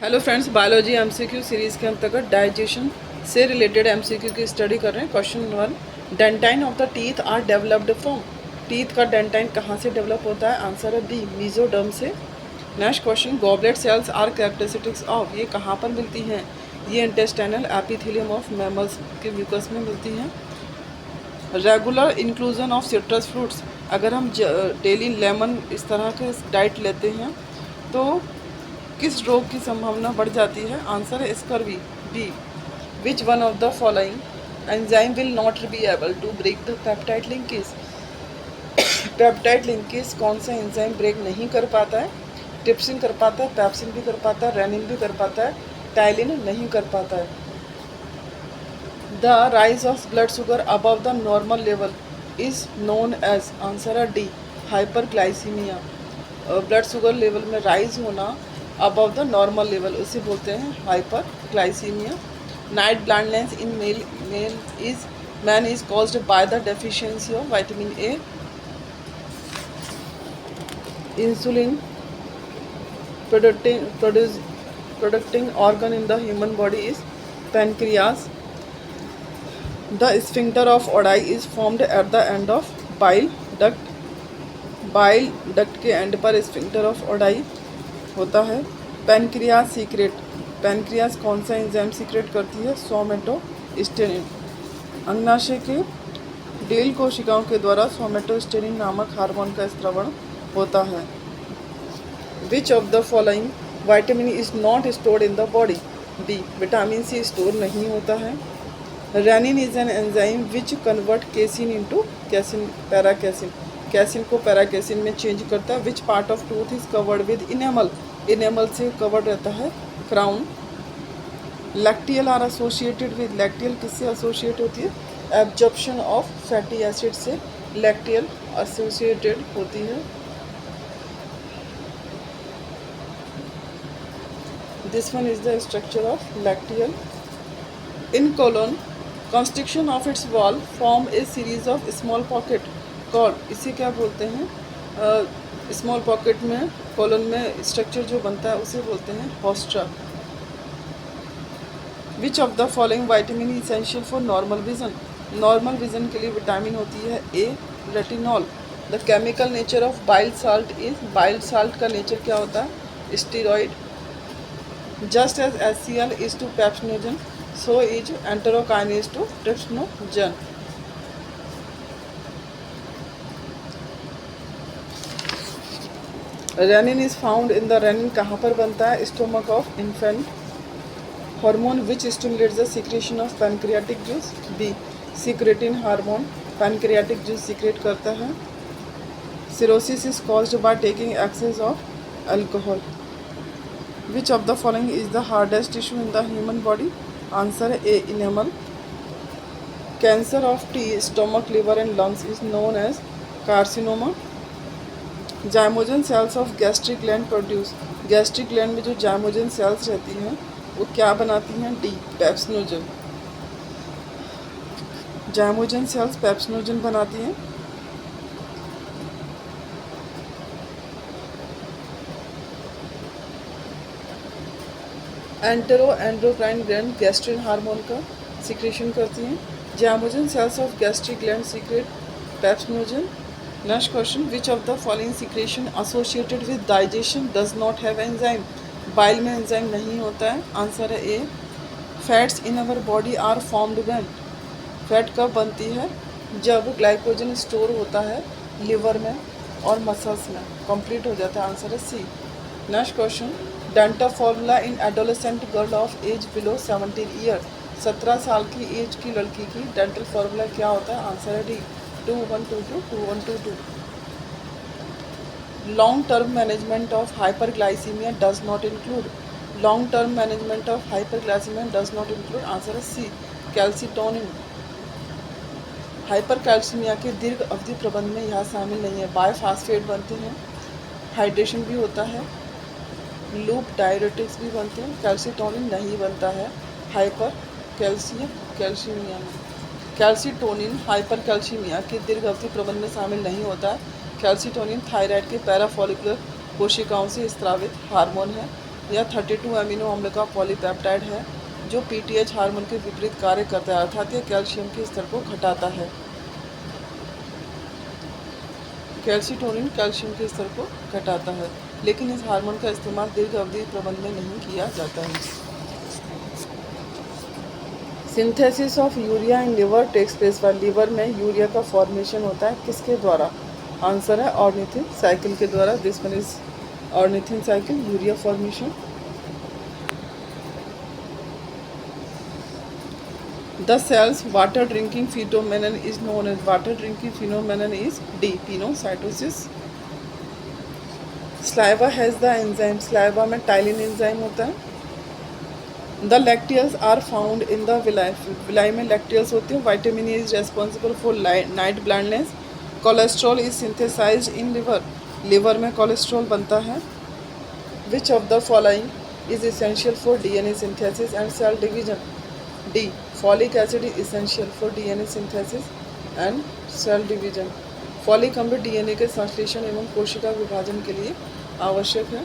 Hello friends, biology MCQ series के अंतर्गत digestion से रिलेटेड एमसीक्यू की स्टडी कर रहे हैं। Question 1, dentine of the teeth are developed from. Teeth का डेंटाइन कहाँ से डेवलप होता है? आंसर है बी, मीजोडर्म से। Next question, goblet cells are characteristics of. ये कहाँ पर मिलती हैं? ये इंटेस्टाइनल एपिथेलियम ऑफ मैमल्स के म्यूकस में मिलती हैं। Regular inclusion of citrus fruits. अगर हम डेली लेमन इस तरह के डाइट लेते हैं तो किस रोग की संभावना बढ़ जाती है? आंसर है scurvy, B. Which one of the following enzyme will not be able to break the peptide linkage. Peptide linkage कौन सा एंजाइम ब्रेक नहीं कर पाता है? ट्रिप्सिन कर पाता है, पेप्सिन भी कर पाता है, रेनिन भी कर पाता है, टाइलिन नहीं कर पाता है। The rise of blood sugar above the normal level is known as. Answer है D, hyperglycemia. Blood sugar level में राइज होना अबव द नॉर्मल लेवल उसे बोलते हैं hyperglycemia. Night blindness in man is caused by the deficiency of vitamin A. Insulin producing organ in the human body is pancreas. The sphincter of Oddi is formed at the end of bile duct. Bile duct के and पर sphincter of Oddi होता है। Pancreas secret. Pancreas कौन सा enzyme secret करती है? सोमेटोस्टेरिन। अंडाशय के डेल कोशिकाओं के द्वारा सोमेटोस्टेरिन नामक हार्मोन का स्त्रवण होता है। Which of the following vitamin is not stored in the body? B, vitamin C store नहीं होता है। Renin is an enzyme which convert casein into casein, paracasein. Casein को पैराकेसिन में चेंज करता है। Which part of tooth is covered with enamel? Enamel से covered रहता है crown. Lacteal are associated with. Lacteal किससे एसोसिएट होती है? एब्जॉर्प्शन ऑफ फैटी एसिड से लैक्टियल एसोसिएटेड होती है। This one is the structure of lacteal. In colon construction of its wall form a series of small pocket called. इसे क्या बोलते हैं? स्मॉल पॉकेट में कॉलन में स्ट्रक्चर जो बनता है उसे बोलते हैं haustra. Which of the following vitamin essential for normal vision? Normal vision के लिए विटामिन होती है A, retinol. The chemical nature of bile salt is. Bile salt का नेचर क्या होता है? Steroid. Just as HCl is to pepsinogen, so is enterokinase to trypsinogen. Renin is found in the. Renin कहाँ पर बनता है? Stomach of infant. Hormone which stimulates the secretion of pancreatic juice? B, secretin hormone pancreatic juice secrete करता है। Cirrhosis is caused by taking excess of alcohol. Which of the following is the hardest tissue in the human body? Answer है A, enamel. Cancer of T, stomach, liver and lungs is known as carcinoma. Zymogen cells of gastric gland produce. Gastric gland में जो zymogen sales रहती हैं वो क्या बनाती हैं? D, pepsinogen. Zymogen cells pepsinogen बनाती हैं। एंडोक्राइन ग्लैंड गैस्ट्रिन हार्मोन का सिक्रेशन करती हैं। Zymogen cells of gastric gland secrete pepsinogen. Next question, which of the following secretion associated with digestion does not have enzyme? Bile में enzyme नहीं होता है। Answer है A. Fats in our body are formed when. Fat कब बनती है? जब glycogen store होता है लिवर में और मसल्स में, कंप्लीट हो जाता है। आंसर है C. Next question, dental formula in adolescent girl of age below 17 year. 17 साल की एज की लड़की की डेंटल फार्मूला क्या होता है? आंसर है D, 21222122। Long term management of hyperglycaemia does not include. Long term management of hyperglycaemia does not include. Answer है सी, कैल्सिटोनिन। हाइपरकैल्सीमिया के दीर्घ अवधि प्रबंधन में यह शामिल नहीं है। बायोफास्फेट बनते हैं, हाइड्रेशन भी होता है, लूप डायरेटिक्स भी बनते हैं, कैल्सिटोनिन नहीं बनता है हाइपर कैल्सीमिया में। कैल्सिटोनिन हाइपरकैल्सीमिया के दीर्घ अवधि प्रबंधन में शामिल नहीं होता है। कैल्सिटोनिन थायराइड के पैराफॉलिकुलर कोशिकाओं से स्रावित हार्मोन है। या 32 अमीनो अम्ल का पॉलीपेप्टाइड है जो पीटीएच हार्मोन के विपरीत कार्य करता है, अर्थात ये कैल्शियम के स्तर को घटाता है। कैल्सीटोनिन कैल्शियम के स्तर को घटाता है, लेकिन इस हार्मोन का इस्तेमाल दीर्घ अवधि प्रबंध में नहीं किया जाता है। Synthesis of urea in liver takes place पर लीवर में यूरिया का फॉर्मेशन होता है किसके द्वारा? आंसर है ऑर्निथिन साइकिल के द्वारा। This one is ornithine cycle, urea formation. The cells water drinking phenomenon is known as water drinking phenomenon is D. Pinocytosis. Saliva has the enzyme, saliva में ptyalin enzyme होता है। The lacteals are found in the villi, villi में lacteals होती है। Vitamin E is responsible for night blindness. Cholesterol is synthesized in liver, liver में cholesterol बनता है। Which of the following is essential for DNA synthesis and cell division? D. Folic acid is essential for DNA synthesis and cell division. Folic अम्ल DNA के संश्लेषण एवं कोशिका विभाजन के लिए आवश्यक है।